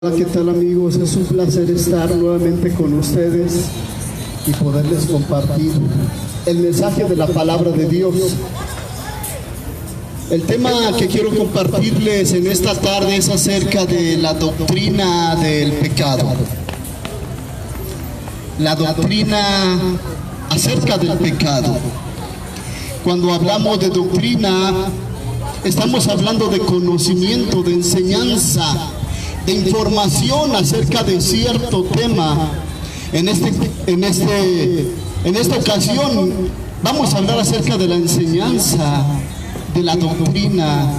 Hola, ¿qué tal amigos? Es un placer estar nuevamente con ustedes y poderles compartir el mensaje de la palabra de Dios. El tema que quiero compartirles en esta tarde es acerca de la doctrina del pecado. La doctrina acerca del pecado. Cuando hablamos de doctrina, estamos hablando de conocimiento, de enseñanza, de información acerca de cierto tema. En esta ocasión vamos a hablar acerca de la enseñanza, de la doctrina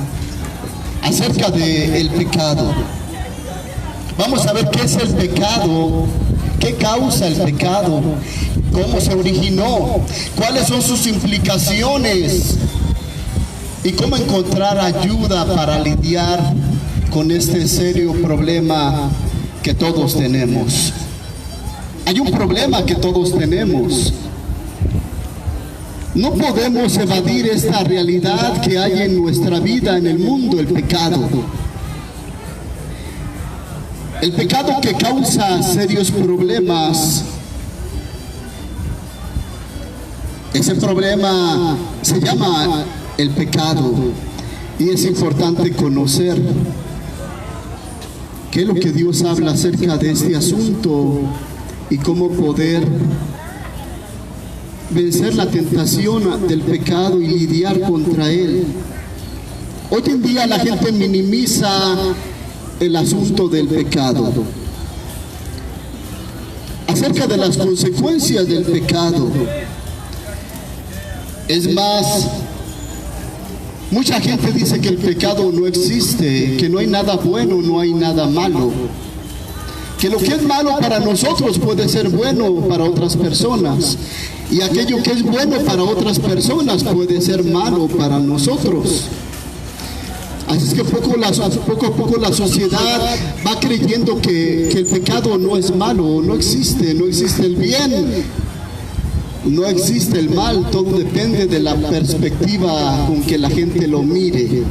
acerca del pecado. Vamos a ver qué es el pecado, qué causa el pecado, cómo se originó, cuáles son sus implicaciones y cómo encontrar ayuda para lidiar con este serio problema que todos tenemos. Hay un problema que todos tenemos. No podemos evadir esta realidad que hay en nuestra vida, en el mundo, el pecado. El pecado que causa serios problemas. Ese problema se llama el pecado y es importante conocer qué es lo que Dios habla acerca de este asunto y cómo poder vencer la tentación del pecado y lidiar contra él. Hoy en día la gente minimiza el asunto del pecado, acerca de las consecuencias del pecado. Es más, mucha gente dice que el pecado no existe, que no hay nada bueno, no hay nada malo. Que lo que es malo para nosotros puede ser bueno para otras personas. Y aquello que es bueno para otras personas puede ser malo para nosotros. Así es que poco a poco la sociedad va creyendo que el pecado no es malo, no existe el bien. No existe el mal, todo depende de la perspectiva con que la gente lo mire.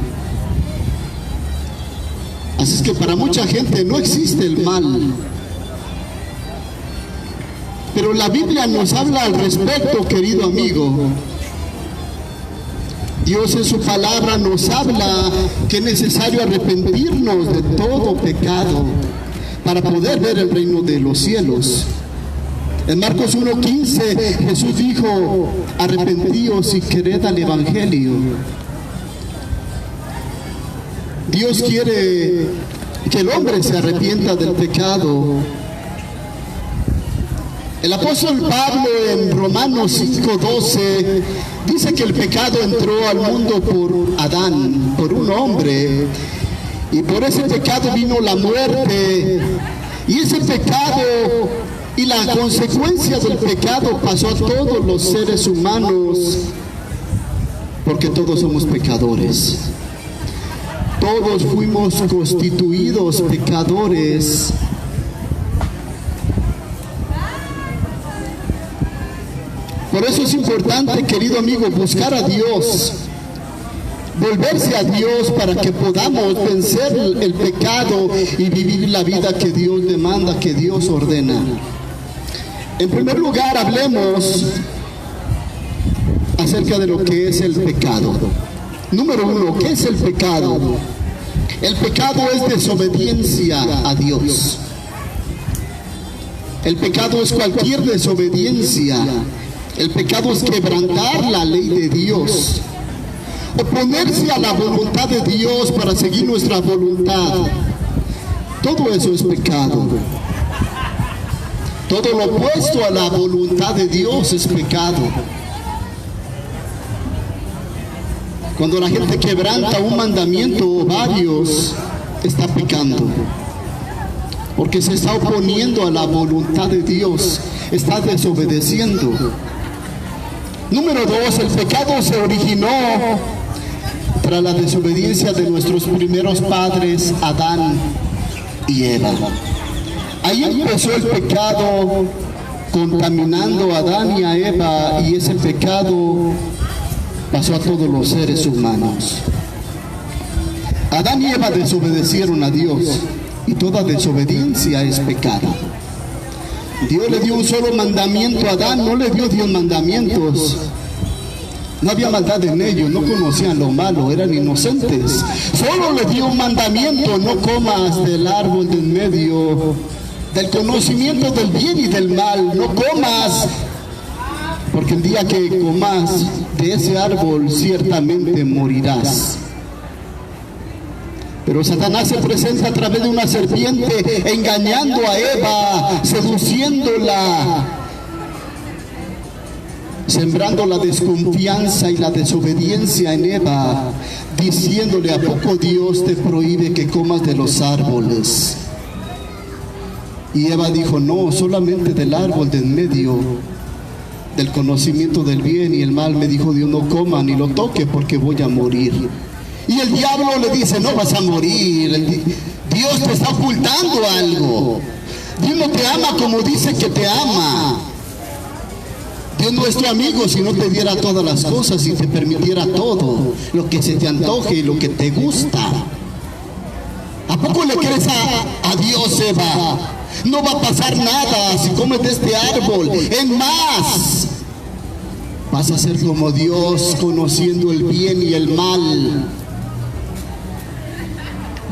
Así es que para mucha gente no existe el mal. Pero la Biblia nos habla al respecto, querido amigo. Dios en su palabra nos habla que es necesario arrepentirnos de todo pecado para poder ver el reino de los cielos. En Marcos 1:15 Jesús dijo: arrepentíos y creed al evangelio. Dios quiere que el hombre se arrepienta del pecado. El apóstol Pablo en Romanos 5:12 dice que el pecado entró al mundo por Adán, por un hombre, y por ese pecado vino la muerte, y ese pecado y la consecuencia del pecado pasó a todos los seres humanos, porque todos somos pecadores. Todos fuimos constituidos pecadores. Por eso es importante, querido amigo, buscar a Dios, volverse a Dios para que podamos vencer el pecado y vivir la vida que Dios demanda, que Dios ordena. En primer lugar, hablemos acerca de lo que es el pecado. Número uno, ¿qué es el pecado? El pecado es desobediencia a Dios. El pecado es cualquier desobediencia. El pecado es quebrantar la ley de Dios. Oponerse a la voluntad de Dios para seguir nuestra voluntad. Todo eso es pecado. Todo lo opuesto a la voluntad de Dios es pecado. Cuando la gente quebranta un mandamiento o varios, está pecando. Porque se está oponiendo a la voluntad de Dios, está desobedeciendo. Número dos, el pecado se originó tras la desobediencia de nuestros primeros padres, Adán y Eva. Ahí empezó el pecado contaminando a Adán y a Eva, y ese pecado pasó a todos los seres humanos. Adán y Eva desobedecieron a Dios. y toda desobediencia es pecado. Dios le dio un solo mandamiento a Adán, no le dio 10 mandamientos. No había maldad en ellos, no conocían lo malo, eran inocentes. Solo le dio un mandamiento: no comas del árbol del medio, del conocimiento del bien y del mal. No comas, porque el día que comas de ese árbol ciertamente morirás. Pero Satanás se presenta a través de una serpiente, engañando a Eva, seduciéndola, sembrando la desconfianza y la desobediencia en Eva, diciéndole: ¿a poco Dios te prohíbe que comas de los árboles? Y Eva dijo: no, solamente del árbol del medio, del conocimiento del bien y el mal, me dijo Dios, no coma ni lo toque porque voy a morir. Y el diablo le dice: no vas a morir, Dios te está ocultando algo. Dios no te ama como dice que te ama. Dios no es tu amigo si no te diera todas las cosas y te permitiera todo, lo que se te antoje y lo que te gusta. ¿A poco le crees a Dios, Eva? No va a pasar nada si comes de este árbol. Es más, vas a ser como Dios, conociendo el bien y el mal.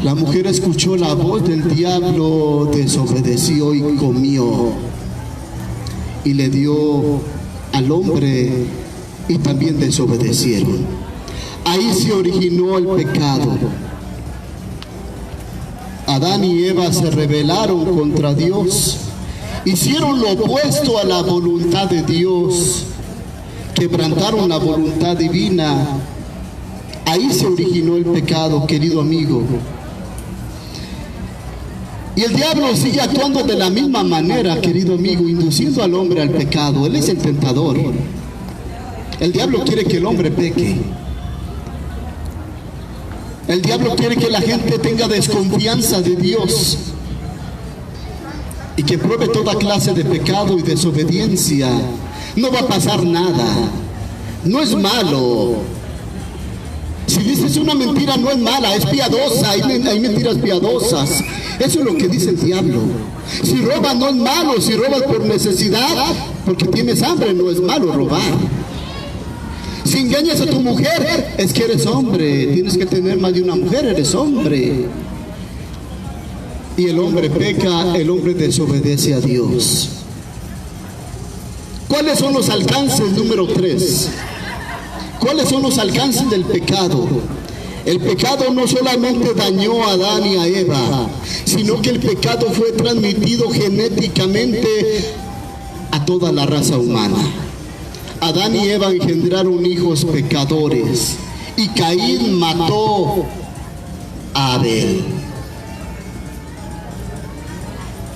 La mujer escuchó la voz del diablo, desobedeció y comió, y le dio al hombre, y también desobedecieron. Ahí se originó el pecado. Adán y Eva se rebelaron contra Dios, hicieron lo opuesto a la voluntad de Dios, quebrantaron la voluntad divina. Ahí se originó el pecado, querido amigo. Y el diablo sigue actuando de la misma manera, querido amigo, induciendo al hombre al pecado. Él es el tentador. El diablo quiere que el hombre peque. El diablo quiere que la gente tenga desconfianza de Dios y que pruebe toda clase de pecado y desobediencia. No va a pasar nada. No es malo. Si dices una mentira, no es mala, es piadosa. Hay mentiras piadosas. Eso es lo que dice el diablo. Si robas, no es malo. Si robas por necesidad, porque tienes hambre, no es malo robar. Si engañas a tu mujer, es que eres hombre. Tienes que tener más de una mujer, eres hombre. Y el hombre peca, el hombre desobedece a Dios. ¿Cuáles son los alcances? Número 3. ¿Cuáles son los alcances del pecado? El pecado no solamente dañó a Adán y a Eva, sino que el pecado fue transmitido genéticamente a toda la raza humana. Adán y Eva engendraron hijos pecadores, y Caín mató a Abel.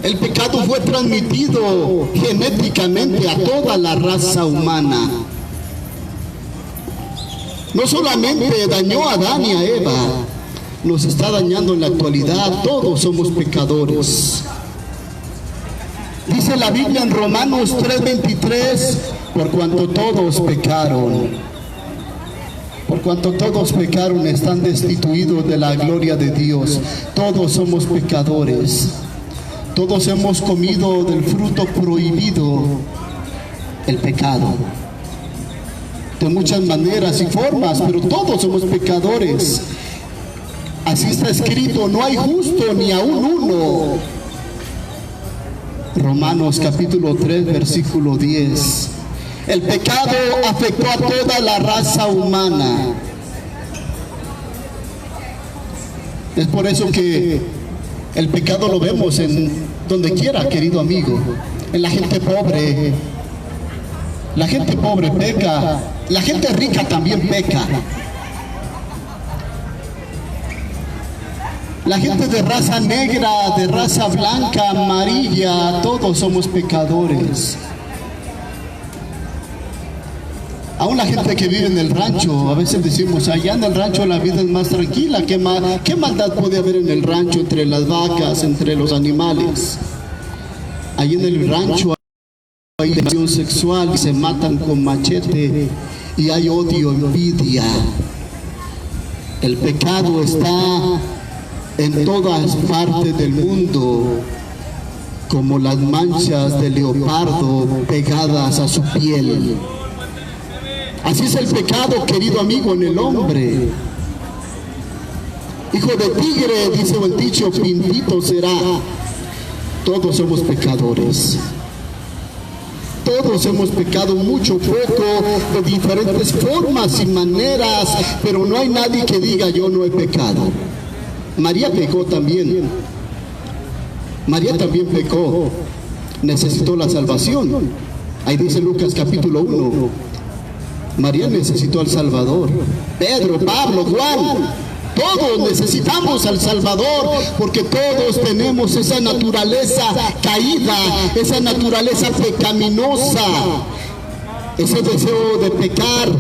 El pecado fue transmitido genéticamente a toda la raza humana. No solamente dañó a Adán y a Eva, nos está dañando en la actualidad. Todos somos pecadores. Dice la Biblia en Romanos 3:23, por cuanto todos pecaron. Por cuanto todos pecaron, están destituidos de la gloria de Dios. Todos somos pecadores. Todos hemos comido del fruto prohibido, el pecado. De muchas maneras y formas, pero todos somos pecadores. Así está escrito: no hay justo ni aún uno. Romanos capítulo 3, versículo 10. El pecado afectó a toda la raza humana. Es por eso que el pecado lo vemos en donde quiera, querido amigo. En la gente pobre. La gente pobre peca. La gente rica también peca. La gente de raza negra, de raza blanca, amarilla, todos somos pecadores. Aún la gente que vive en el rancho, a veces decimos: allá en el rancho la vida es más tranquila. ¿Qué maldad puede haber en el rancho, entre las vacas, entre los animales? Allí en el rancho hay tensión sexual y se matan con machete, y hay odio, envidia. El pecado está en todas partes del mundo como las manchas de leopardo pegadas a su piel. Así es el pecado, querido amigo, en el hombre. Hijo de tigre, dice el dicho, pintito será. Todos somos pecadores. Todos hemos pecado mucho, poco, de diferentes formas y maneras, pero no hay nadie que diga yo no he pecado. María pecó también. María también pecó. Necesitó la salvación. Ahí dice Lucas capítulo 1. María necesitó al Salvador. Pedro, Pablo, Juan. Todos necesitamos al Salvador, porque todos tenemos esa naturaleza caída, esa naturaleza pecaminosa, ese deseo de pecar.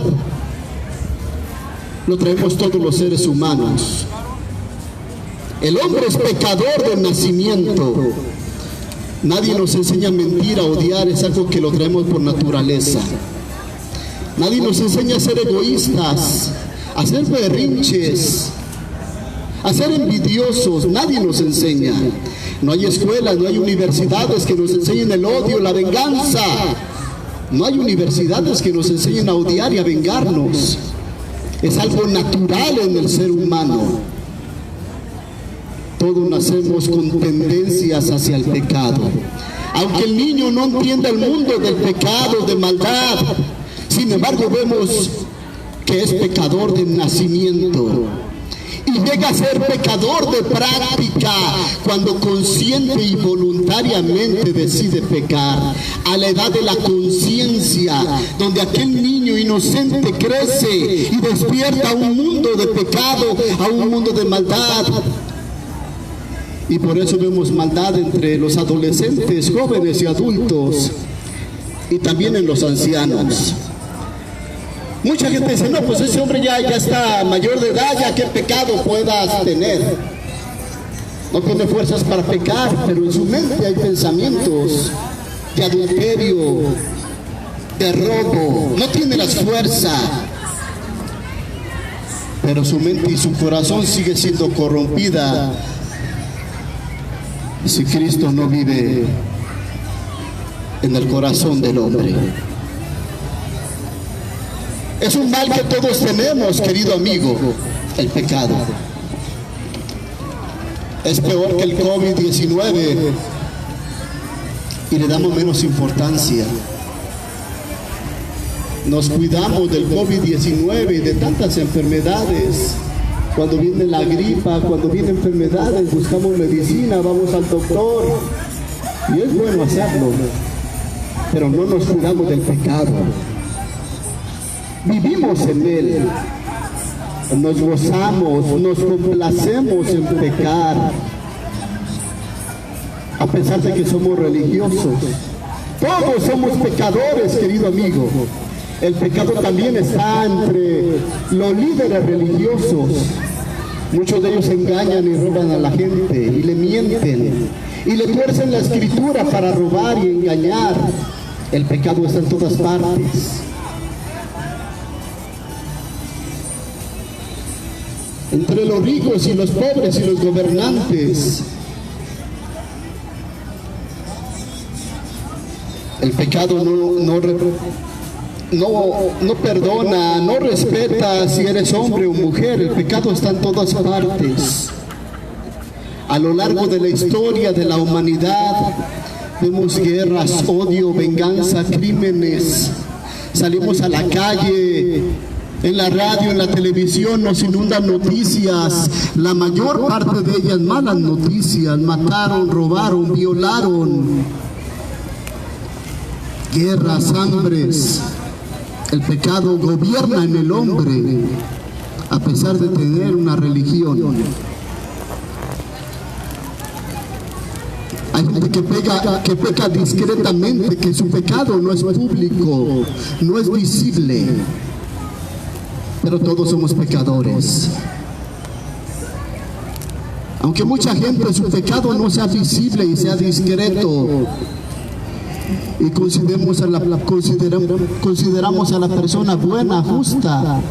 Lo traemos todos los seres humanos. El hombre es pecador de nacimiento. Nadie nos enseña a mentir, a odiar, es algo que lo traemos por naturaleza. Nadie nos enseña a ser egoístas, a ser berrinches, a ser envidiosos. Nadie nos enseña. No hay escuelas, no hay universidades que nos enseñen el odio, la venganza. No hay universidades que nos enseñen a odiar y a vengarnos. Es algo natural en el ser humano. Todos nacemos con tendencias hacia el pecado. Aunque el niño no entienda el mundo del pecado, de maldad, sin embargo vemos que es pecador de nacimiento. Y llega a ser pecador de práctica cuando consciente y voluntariamente decide pecar. A la edad de la conciencia, donde aquel niño inocente crece y despierta a un mundo de pecado, a un mundo de maldad. Y por eso vemos maldad entre los adolescentes, jóvenes y adultos, y también en los ancianos. Mucha gente dice, no, pues ese hombre ya está mayor de edad, ya qué pecado puedas tener. No tiene fuerzas para pecar, pero en su mente hay pensamientos de adulterio, de robo. No tiene las fuerzas, pero su mente y su corazón sigue siendo corrompida si Cristo no vive en el corazón del hombre. Es un mal que todos tenemos, querido amigo, el pecado. Es peor que el COVID-19 y le damos menos importancia. Nos cuidamos del COVID-19 y de tantas enfermedades. Cuando viene la gripa, cuando vienen enfermedades, buscamos medicina, vamos al doctor. Y es bueno hacerlo, pero no nos cuidamos del pecado. Vivimos en él, nos gozamos, nos complacemos en pecar, a pesar de que somos religiosos. Todos somos pecadores, querido amigo. El pecado también está entre los líderes religiosos. Muchos de ellos engañan y roban a la gente y le mienten y le tuercen la escritura para robar y engañar. El pecado está en todas partes. Entre los ricos y los pobres y los gobernantes. El pecado no perdona, no respeta si eres hombre o mujer. El pecado está en todas partes. A lo largo de la historia de la humanidad vemos guerras, odio, venganza, crímenes. Salimos a la calle, en la radio, en la televisión nos inundan noticias, la mayor parte de ellas malas noticias. Mataron, robaron, violaron. Guerras, hambres. El pecado gobierna en el hombre, a pesar de tener una religión. Hay gente que peca discretamente, que su pecado no es público, no es visible. Pero todos somos pecadores. Aunque mucha gente su pecado no sea visible y sea discreto, y consideramos a la persona buena, justa,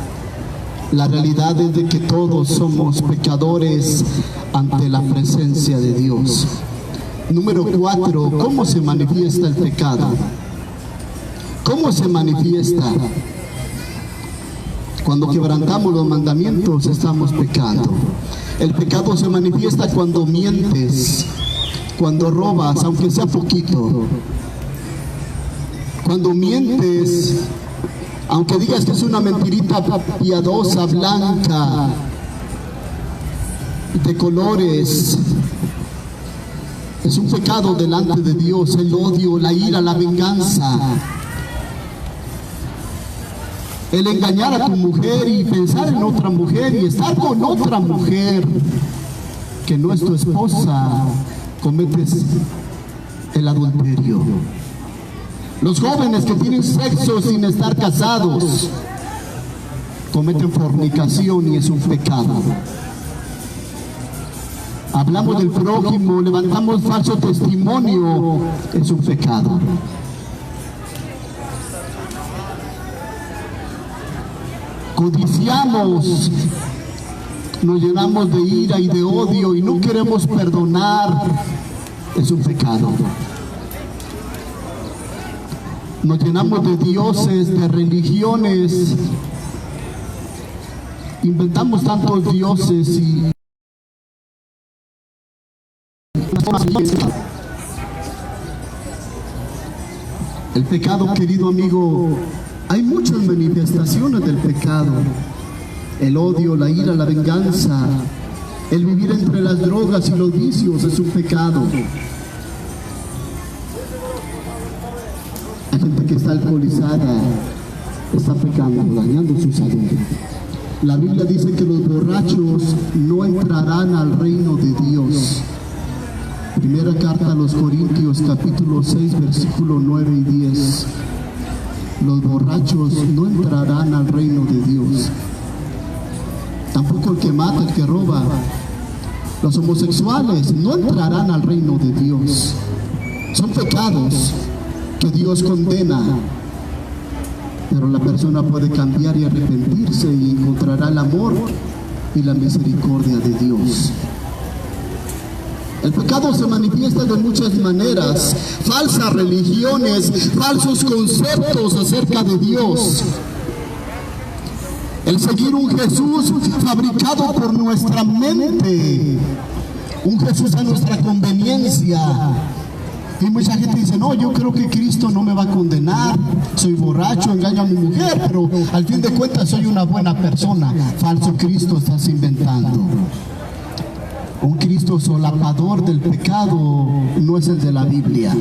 La realidad es de que todos somos pecadores ante la presencia de Dios. Número 4, ¿cómo se manifiesta el pecado? ¿Cómo se manifiesta? Cuando quebrantamos los mandamientos estamos pecando. El pecado se manifiesta cuando mientes, cuando robas, aunque sea poquito. Cuando mientes, aunque digas que es una mentirita piadosa, blanca, de colores, es un pecado delante de Dios. El odio, la ira, la venganza, el engañar a tu mujer y pensar en otra mujer y estar con otra mujer que no es tu esposa, cometes el adulterio. Los jóvenes que tienen sexo sin estar casados cometen fornicación y es un pecado. Hablamos del prójimo, levantamos falso testimonio, es un pecado. Codiciamos, nos llenamos de ira y de odio y no queremos perdonar, es un pecado. Nos llenamos de dioses, de religiones, inventamos tantos dioses y el pecado, querido amigo, hay muchas manifestaciones del pecado. El odio, la ira, la venganza, el vivir entre las drogas y los vicios es un pecado. Hay gente que está alcoholizada, está pecando, dañando su salud. La Biblia dice que los borrachos no entrarán al reino de Dios. Primera carta a los Corintios, capítulo 6, versículo 9 y 10. Los borrachos no entrarán al reino de Dios. Tampoco el que mata, el que roba. Los homosexuales no entrarán al reino de Dios. Son pecados que Dios condena, pero la persona puede cambiar y arrepentirse y encontrará el amor y la misericordia de Dios. El pecado se manifiesta de muchas maneras: falsas religiones, falsos conceptos acerca de Dios, el seguir un Jesús fabricado por nuestra mente, un Jesús a nuestra conveniencia. Y mucha gente dice: no, yo creo que Cristo no me va a condenar, soy borracho, engaño a mi mujer, pero al fin de cuentas soy una buena persona. Falso Cristo estás inventando. Un Cristo solapador del pecado no es el de la Biblia.